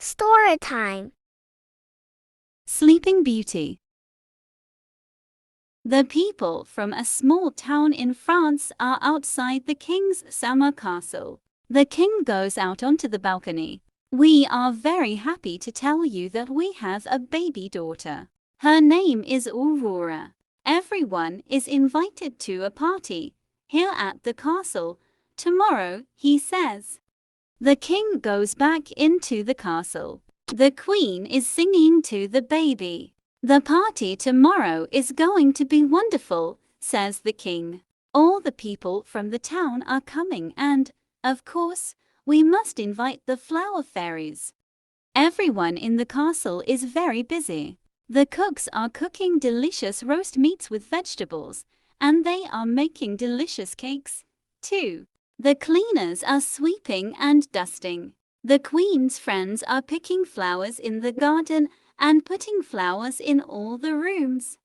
StoryTime. Sleeping Beauty. The people from a small town in France are outside the king's summer castle. The king goes out onto the balcony. We are very happy to tell you that we have a baby daughter. Her name is Aurora. Everyone is invited to a party here at the castle tomorrow, he says. The king goes back into the castle. The queen is singing to the baby. The party tomorrow is going to be wonderful, says the king. All the people from the town are coming and, of course, we must invite the flower fairies. Everyone in the castle is very busy. The cooks are cooking delicious roast meats with vegetables, and they are making delicious cakes, too. The cleaners are sweeping and dusting. The queen's friends are picking flowers in the garden and putting flowers in all the rooms.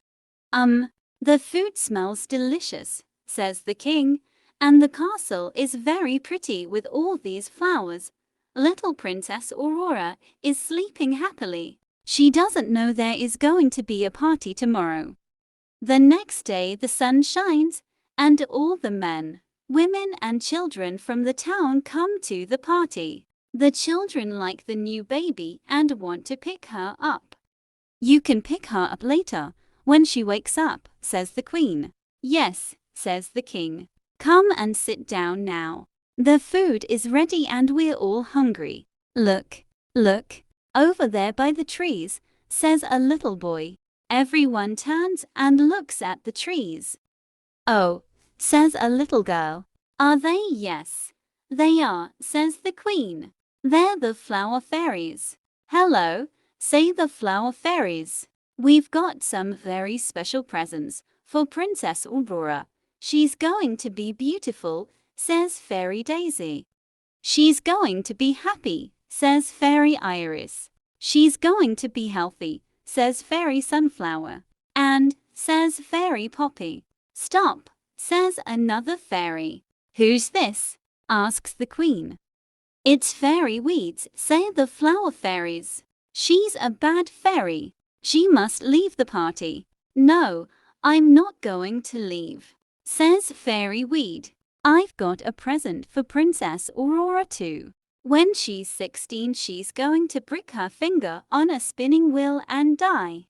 The food smells delicious, says the king, and the castle is very pretty with all these flowers. Little Princess Aurora is sleeping happily. She doesn't know there is going to be a party tomorrow. The next day the sun shines, and all the men, women and children from the town come to the party. The children like the new baby and want to pick her up. You can pick her up later, when she wakes up, says the queen. Yes, says the king. Come and sit down now. The food is ready and we're all hungry. Look, over there by the trees, says a little boy. Everyone turns and looks at the trees. Oh, says a little girl. Are they? Yes, they are, says the queen. They're the flower fairies. Hello, say the flower fairies. We've got some very special presents for Princess Aurora. She's going to be beautiful, says Fairy Daisy. She's going to be happy, says Fairy Iris. She's going to be healthy, says Fairy Sunflower. And, says Fairy Poppy. Stop, says another fairy. Who's this? Asks the queen. It's Fairy Weeds, say the flower fairies. She's a bad fairy. She must leave the party. No, I'm not going to leave, says Fairy Weed. I've got a present for Princess Aurora too. When she's 16, she's going to prick her finger on a spinning wheel and die.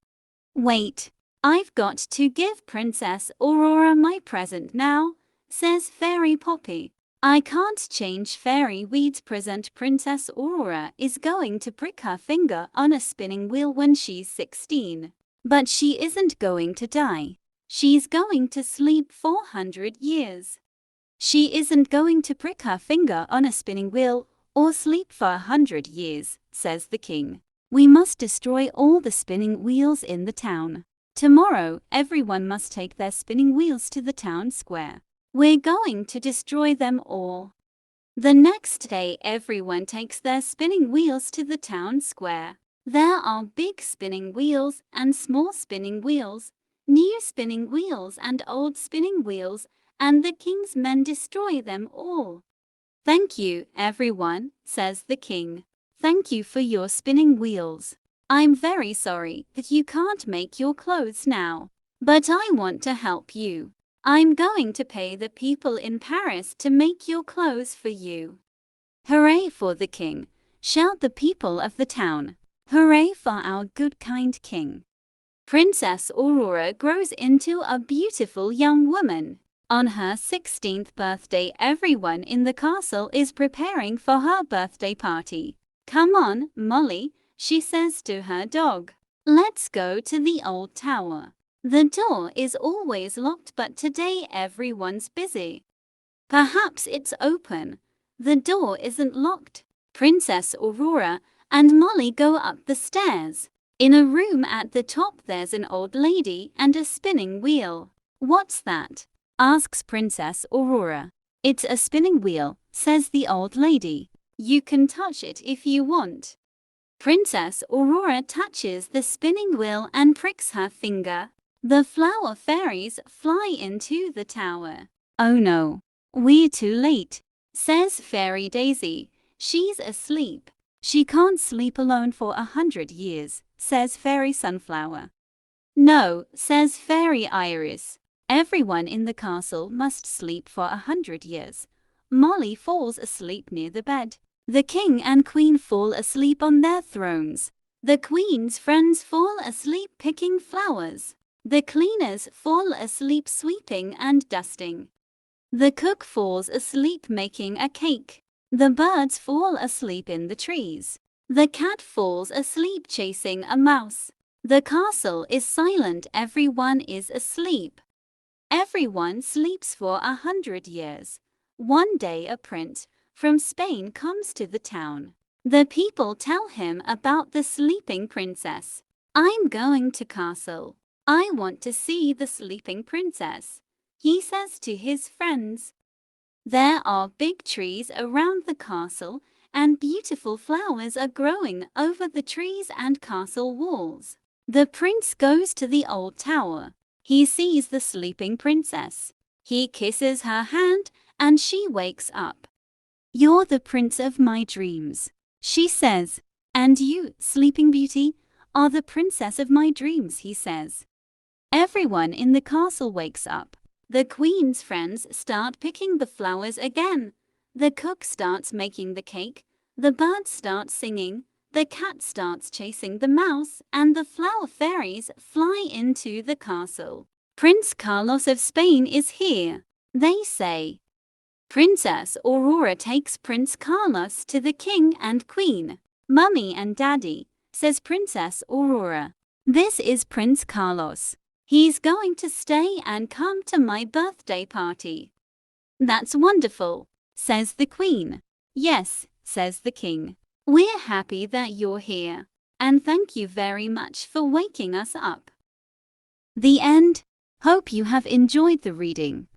Wait, I've got to give Princess Aurora my present now, says Fairy Poppy. I can't change Fairy Weed's present. Princess Aurora is going to prick her finger on a spinning wheel when she's 16. But she isn't going to die. She's going to sleep 400 years. She isn't going to prick her finger on a spinning wheel or sleep for 100 years, says the king. We must destroy all the spinning wheels in the town. Tomorrow, everyone must take their spinning wheels to the town square. We're going to destroy them all. The next day, everyone takes their spinning wheels to the town square. There are big spinning wheels and small spinning wheels, new spinning wheels and old spinning wheels, and the king's men destroy them all. Thank you, everyone, says the king. Thank you for your spinning wheels. I'm very sorry that you can't make your clothes now, but I want to help you. I'm going to pay the people in Paris to make your clothes for you. Hooray for the king, shout the people of the town. Hooray for our good kind king. Princess Aurora grows into a beautiful young woman. On her 16th birthday, everyone in the castle is preparing for her birthday party. Come on, Molly, she says to her dog. Let's go to the old tower. The door is always locked, but today everyone's busy. Perhaps it's open. The door isn't locked. Princess Aurora and Molly go up the stairs. In a room at the top there's an old lady and a spinning wheel. What's that? Asks Princess Aurora. It's a spinning wheel, says the old lady. You can touch it if you want. Princess Aurora touches the spinning wheel and pricks her finger. The flower fairies fly into the tower. Oh no, we're too late, says Fairy Daisy. She's asleep. She can't sleep alone for 100 years, says Fairy Sunflower. No, says Fairy Iris. Everyone in the castle must sleep for 100 years. Molly falls asleep near the bed. The king and queen fall asleep on their thrones. The queen's friends fall asleep picking flowers. The cleaners fall asleep sweeping and dusting. The cook falls asleep making a cake. The birds fall asleep in the trees. The cat falls asleep chasing a mouse. The castle is silent, everyone is asleep. Everyone sleeps for 100 years. One day a prince from Spain comes to the town. The people tell him about the sleeping princess. I'm going to castle. I want to see the sleeping princess, he says to his friends. There are big trees around the castle and beautiful flowers are growing over the trees and castle walls. The prince goes to the old tower. He sees the sleeping princess. He kisses her hand and she wakes up. You're the prince of my dreams, she says. And you, Sleeping Beauty, are the princess of my dreams, he says. Everyone in the castle wakes up. The queen's friends start picking the flowers again. The cook starts making the cake. The birds start singing. The cat starts chasing the mouse, and the flower fairies fly into the castle. Prince Carlos of Spain is here, they say. Princess Aurora takes Prince Carlos to the king and queen. Mummy and Daddy, says Princess Aurora. This is Prince Carlos. He's going to stay and come to my birthday party. That's wonderful, says the queen. Yes, says the king. We're happy that you're here, and thank you very much for waking us up. The end. Hope you have enjoyed the reading.